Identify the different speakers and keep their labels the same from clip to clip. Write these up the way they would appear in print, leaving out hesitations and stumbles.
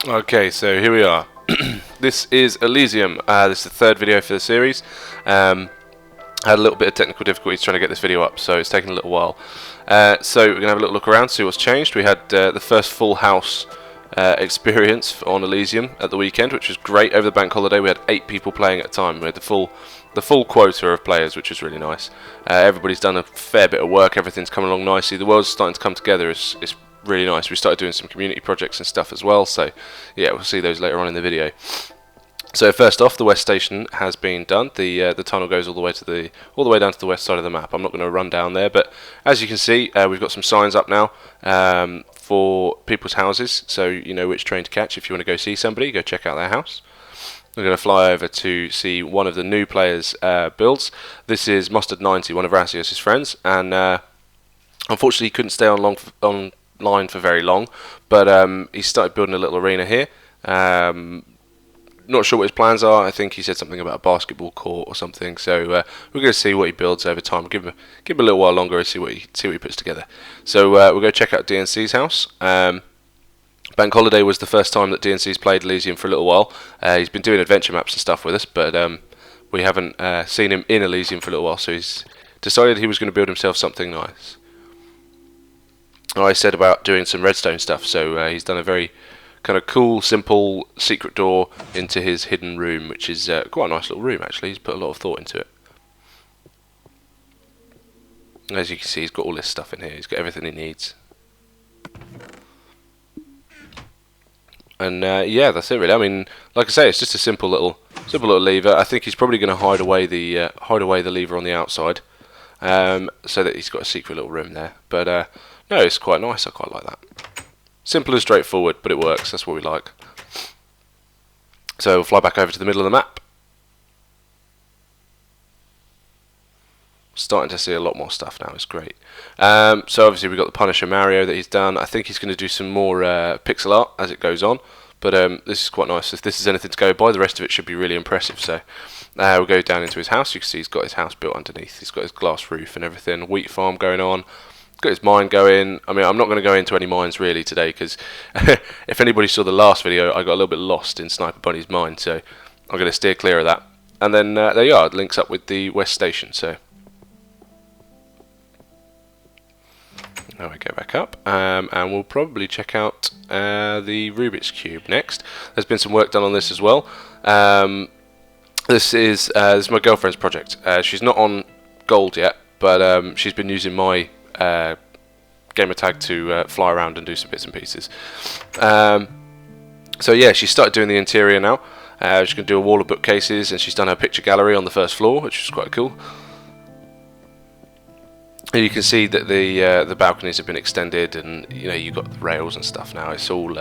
Speaker 1: Okay, so here we are. This is Elysium. This is the third video for the series. Had a little bit of technical difficulties trying to get this video up, so it's taken a little while. So we're going to have a little look around, see what's changed. We had the first full house experience on Elysium at the weekend, which was great. Over the bank holiday we had 8 people playing at a time. We had the full quota of players, which was really nice. Everybody's done a fair bit of work, everything's coming along nicely. The world's starting to come together. It's really nice. We started doing some community projects and stuff as well, so yeah, we'll see those later on in the video. So first off, the west station has been done. The tunnel goes all the way down to the west side of the map. I'm not going to run down there, but as you can see, we've got some signs up now for people's houses, so you know which train to catch. If you want to go see somebody, go check out their house. We're going to fly over to see one of the new players' builds. This is Mustard90, one of Rasios' friends, and unfortunately he couldn't stay online for very long, but he started building a little arena here. Not sure what his plans are. I think he said something about a basketball court or something. So we're going to see what he builds over time. Give him a little while longer and see what he puts together. So we'll go check out DNC's house. Bank Holiday was the first time that DNC's played Elysium for a little while. He's been doing adventure maps and stuff with us, but we haven't seen him in Elysium for a little while. So he's decided he was going to build himself something nice. I said about doing some redstone stuff, so he's done a very kind of cool, simple secret door into his hidden room, which is quite a nice little room actually. He's put a lot of thought into it. As you can see, he's got all this stuff in here. He's got everything he needs. And yeah, that's it really. I mean, like I say, it's just a simple little lever. I think he's probably going to hide away the lever on the outside, so that he's got a secret little room there. But no, it's quite nice. I quite like that. Simple and straightforward, but it works. That's what we like. So we'll fly back over to the middle of the map. Starting to see a lot more stuff now. It's great. So obviously we've got the Punisher Mario that he's done. I think he's going to do some more pixel art as it goes on. But this is quite nice. If this is anything to go by, the rest of it should be really impressive. So we'll go down into his house. You can see he's got his house built underneath. He's got his glass roof and everything. Wheat farm going on. Got his mine going. I mean, I'm not going to go into any mines really today because if anybody saw the last video, I got a little bit lost in Sniper Bunny's mine, so I'm going to steer clear of that. And then there you are, it links up with the west station. So now we go back up, and we'll probably check out the Rubik's Cube next. There's been some work done on this as well. This is my girlfriend's project. She's not on gold yet, but she's been using my gamer tag to fly around and do some bits and pieces. So yeah, she started doing the interior now. She's going to do a wall of bookcases, and she's done her picture gallery on the first floor, which is quite cool. And you can see that the balconies have been extended, and you know, you've got the rails and stuff now. It's all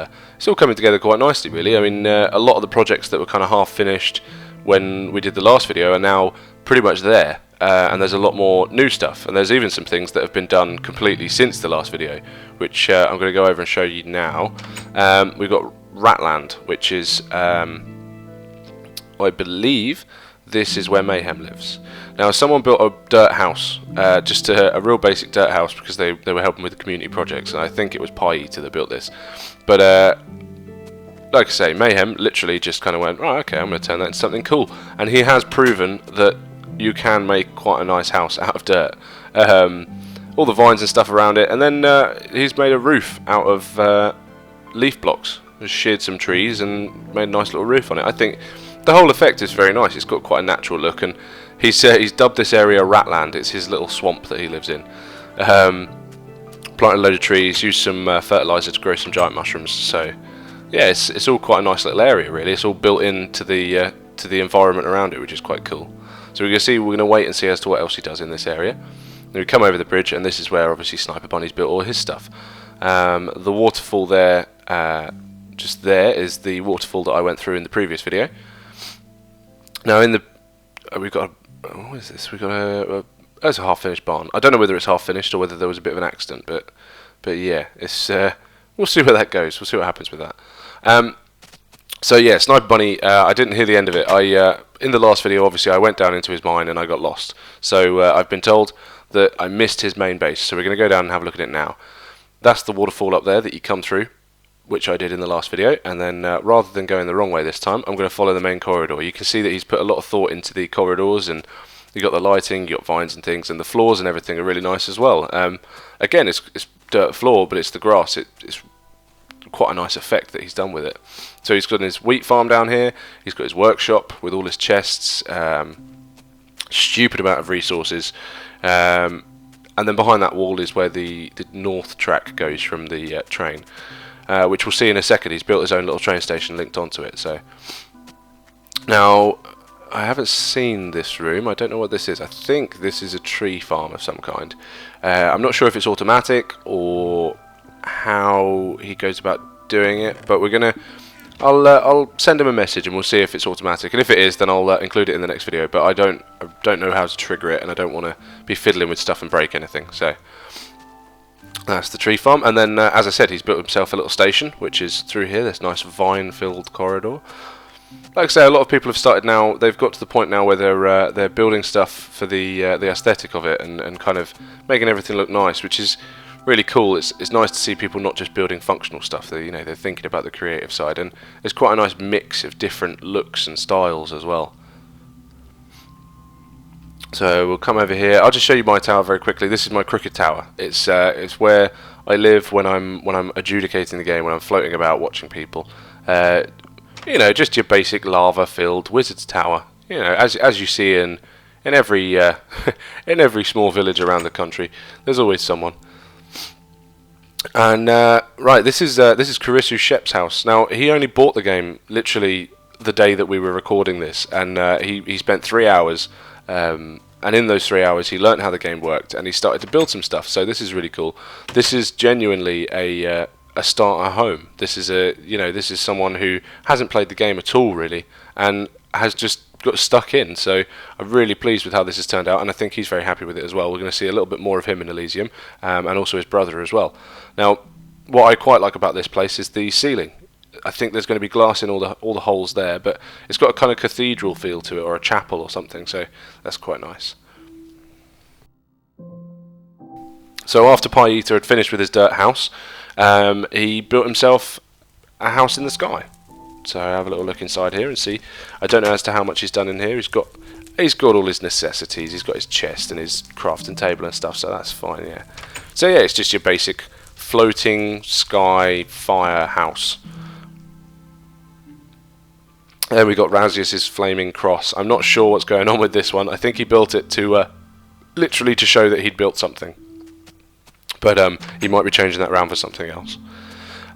Speaker 1: coming together quite nicely, really. I mean, a lot of the projects that were kind of half finished when we did the last video are now pretty much there. And there's a lot more new stuff, and there's even some things that have been done completely since the last video, which I'm going to go over and show you now. We've got Ratland, which is, I believe, this is where Mayhem lives. Now, someone built a dirt house, just a real basic dirt house, because they were helping with the community projects, and I think it was Pie Eater that built this. But like I say, Mayhem literally just kind of went, right, okay, I'm going to turn that into something cool, and he has proven that you can make quite a nice house out of dirt. All the vines and stuff around it, and then he's made a roof out of leaf blocks. Just sheared some trees and made a nice little roof on it. I think the whole effect is very nice. It's got quite a natural look, and he's dubbed this area Ratland. It's his little swamp that he lives in. Planted a load of trees, used some fertilizer to grow some giant mushrooms. So yeah, it's all quite a nice little area, really. It's all built into the environment around it, which is quite cool. So we're going to wait and see as to what else he does in this area. Then we come over the bridge, and this is where obviously Sniper Bunny's built all his stuff. The waterfall there, just there, is the waterfall that I went through in the previous video. Now we've got what is this? We've got it's a half-finished barn. I don't know whether it's half-finished or whether there was a bit of an accident, but yeah, it's we'll see where that goes. We'll see what happens with that. So yeah, Sniper Bunny, I didn't hear the end of it. In the last video, obviously, I went down into his mine and I got lost. So I've been told that I missed his main base. So we're going to go down and have a look at it now. That's the waterfall up there that you come through. which I did in the last video, and then rather than going the wrong way this time, I'm going to follow the main corridor. You can see that he's put a lot of thought into the corridors, and you got the lighting, you got vines and things, and the floors and everything are really nice as well. Again, it's dirt floor, but it's the grass. It's quite a nice effect that he's done with it. So he's got his wheat farm down here, he's got his workshop with all his chests, stupid amount of resources, and then behind that wall is where the north track goes from the train, which we'll see in a second. He's built his own little train station linked onto it. So now, I haven't seen this room. I don't know what this is. I think this is a tree farm of some kind. I'm not sure if it's automatic or how he goes about doing it, but I'll send him a message and we'll see if it's automatic. And if it is, then I'll include it in the next video. But I don't know how to trigger it, and I don't want to be fiddling with stuff and break anything. So that's the tree farm. And then, as I said, he's built himself a little station, which is through here. This nice vine-filled corridor. Like I say, a lot of people have started now. They've got to the point now where they're building stuff for the aesthetic of it, and kind of making everything look nice, which is really cool. It's nice to see people not just building functional stuff. They're thinking about the creative side, and there's quite a nice mix of different looks and styles as well. So we'll come over here. I'll just show you my tower very quickly. This is my crooked tower. It's where I live when I'm adjudicating the game, when I'm floating about watching people. Just your basic lava-filled wizard's tower. As you see in every in every small village around the country, there's always someone. And right, this is Karisu Shep's house. Now, he only bought the game literally the day that we were recording this, and he spent 3 hours. And in those 3 hours, he learnt how the game worked, and he started to build some stuff. So this is really cool. This is genuinely a starter home. This is someone who hasn't played the game at all really, and has just got stuck in. So I'm really pleased with how this has turned out, and I think he's very happy with it as well. We're going to see a little bit more of him in Elysium, and also his brother as well. Now, what I quite like about this place is the ceiling. I think there's going to be glass in all the holes there, but it's got a kind of cathedral feel to it, or a chapel or something, so that's quite nice. So after Pie Eater had finished with his dirt house, he built himself a house in the sky. So have a little look inside here and see. I don't know as to how much he's done in here. He's got all his necessities. He's got his chest and his crafting table and stuff, so that's fine, yeah. So yeah, it's just your basic floating sky fire house. Then we got Razius's flaming cross. I'm not sure what's going on with this one. I think he built it to literally to show that he'd built something. But he might be changing that around for something else.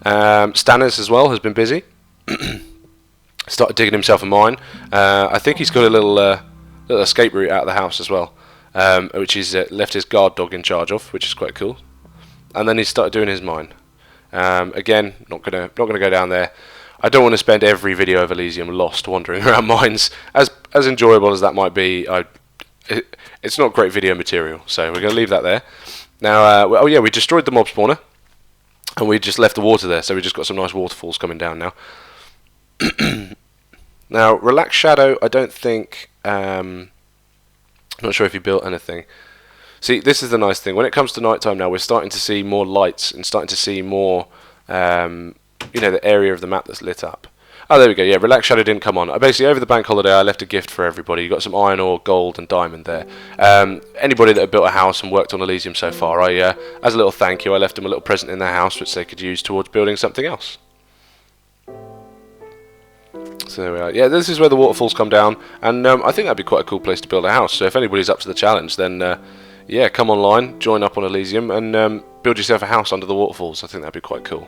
Speaker 1: Stannis as well has been busy. Started digging himself a mine. I think he's got a little escape route out of the house as well, which he's left his guard dog in charge of, which is quite cool. And then he started doing his mine. Again, not gonna go down there. I don't want to spend every video of Elysium lost wandering around mines. As enjoyable as that might be, it's not great video material, so we're going to leave that there. Now, oh yeah, we destroyed the mob spawner, and we just left the water there, so we just got some nice waterfalls coming down now. Now, Relaxed Shadow, I don't think, I'm not sure if he built anything. See, this is the nice thing. When it comes to nighttime now, we're starting to see more lights and starting to see more, the area of the map that's lit up. Oh, there we go. Yeah, Relaxed Shadow didn't come on. Basically, over the bank holiday, I left a gift for everybody. You got some iron ore, gold, and diamond there. Anybody that had built a house and worked on Elysium so far, as a little thank you, I left them a little present in their house, which they could use towards building something else. So there we are. Yeah, this is where the waterfalls come down, and I think that'd be quite a cool place to build a house. So if anybody's up to the challenge, then yeah, come online, join up on Elysium, and build yourself a house under the waterfalls. I think that'd be quite cool.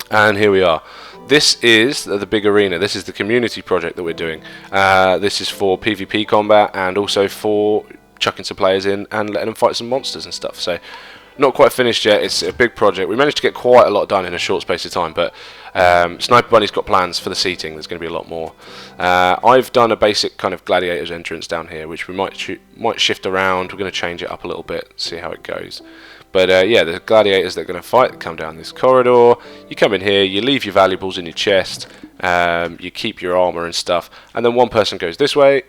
Speaker 1: And here we are. This is the big arena. This is the community project that we're doing. This is for PvP combat and also for chucking some players in and letting them fight some monsters and stuff. So not quite finished yet. It's a big project. We managed to get quite a lot done in a short space of time, but Sniper Bunny's got plans for the seating. There's going to be a lot more. I've done a basic kind of gladiators entrance down here, which we might shift around. We're going to change it up a little bit, see how it goes. But yeah, the gladiators that are going to fight come down this corridor. You come in here, you leave your valuables in your chest, you keep your armor and stuff, and then one person goes this way,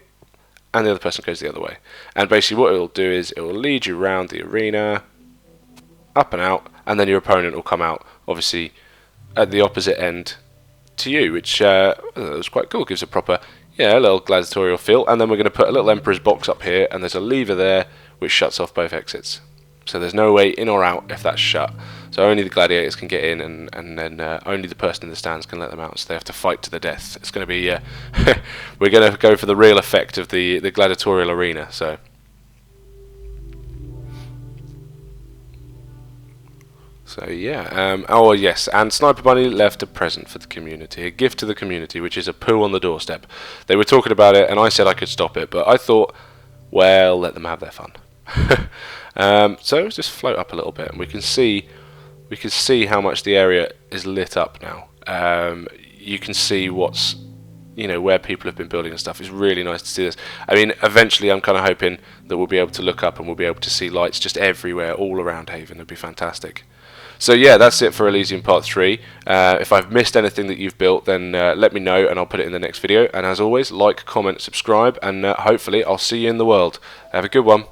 Speaker 1: and the other person goes the other way. And basically what it will do is it will lead you around the arena, up and out, and then your opponent will come out, obviously at the opposite end to you, which was quite cool. Gives a proper, a little gladiatorial feel. And then we're going to put a little Emperor's box up here, and there's a lever there which shuts off both exits. So there's no way in or out if that's shut. So only the gladiators can get in, and then only the person in the stands can let them out. So they have to fight to the death. It's going to be we're going to go for the real effect of the gladiatorial arena. So yeah. Oh yes, and Sniper Bunny left a present for the community, a gift to the community, which is a poo on the doorstep. They were talking about it, and I said I could stop it, but I thought, well, let them have their fun. So let's just float up a little bit, and we can see how much the area is lit up now. You can see what's, where people have been building and stuff. It's really nice to see this. I mean, eventually I'm kind of hoping that we'll be able to look up and we'll be able to see lights just everywhere, all around Haven. It'd be fantastic. So yeah, that's it for Elysium Part 3. If I've missed anything that you've built, then let me know and I'll put it in the next video. And as always, like, comment, subscribe, and hopefully I'll see you in the world. Have a good one.